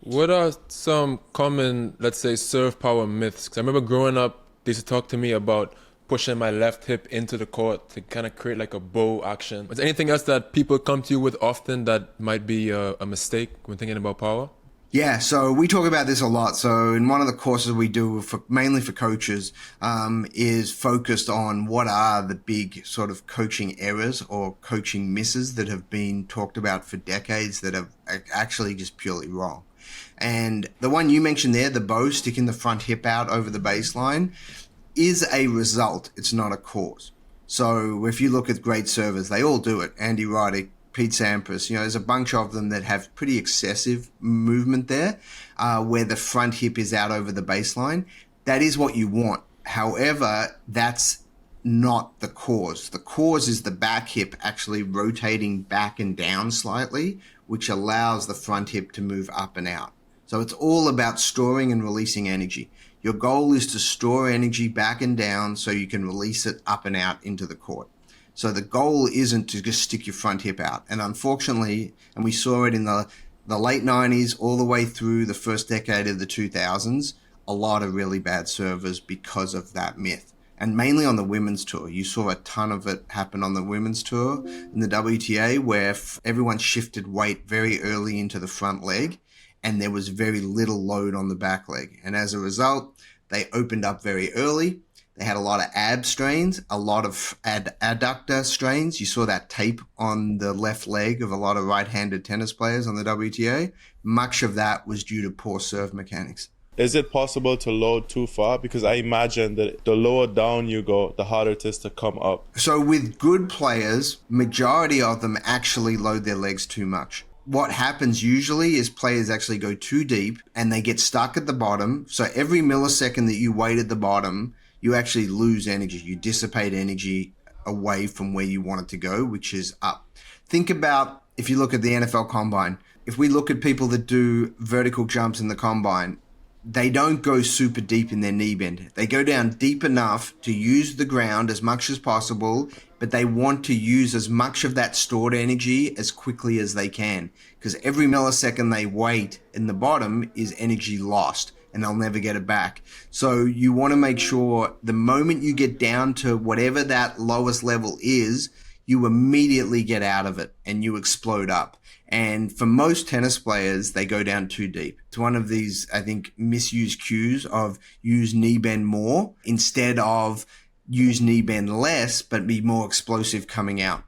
What are some common, let's say, serve power myths? 'Cause I remember growing up, they used to talk to me about pushing my left hip into the court to kind of create like a bow action. Is there anything else that people come to you with often that might be a mistake when thinking about power? Yeah, so we talk about this a lot. So in one of the courses we do for mainly for coaches, is focused on what are the big sort of coaching errors or coaching misses that have been talked about for decades that are actually just purely wrong. And the one you mentioned there, the bow sticking the front hip out over the baseline, is a result. It's not a cause. So if you look at great servers, they all do it. Andy Roddick, Pete Sampras, there's a bunch of them that have pretty excessive movement there, where the front hip is out over the baseline. That is what you want. However, that's not the cause. The cause is the back hip actually rotating back and down slightly, which allows the front hip to move up and out. So it's all about storing and releasing energy. Your goal is to store energy back and down so you can release it up and out into the court. So the goal isn't to just stick your front hip out. And unfortunately, and we saw it in the late 90s all the way through the first decade of the 2000s, a lot of really bad servers because of that myth. And mainly on the women's tour. You saw a ton of it happen on the women's tour in the WTA, where everyone shifted weight very early into the front leg and there was very little load on the back leg. And as a result, they opened up very early. They had a lot of ab strains, a lot of adductor strains. You saw that tape on the left leg of a lot of right-handed tennis players on the WTA. Much of that was due to poor serve mechanics. Is it possible to load too far? Because I imagine that the lower down you go, the harder it is to come up. So with good players, majority of them actually load their legs too much. What happens usually is players actually go too deep and they get stuck at the bottom. So every millisecond that you wait at the bottom, you actually lose energy. You dissipate energy away from where you want it to go, which is up. Think about if you look at the NFL Combine. If we look at people that do vertical jumps in the Combine, they don't go super deep in their knee bend. They go down deep enough to use the ground as much as possible, but they want to use as much of that stored energy as quickly as they can, because every millisecond they wait in the bottom is energy lost and they'll never get it back. So you want to make sure the moment you get down to whatever that lowest level is, you immediately get out of it and you explode up. And for most tennis players, they go down too deep. It's one of these, I think, misused cues of use knee bend more instead of use knee bend less, but be more explosive coming out.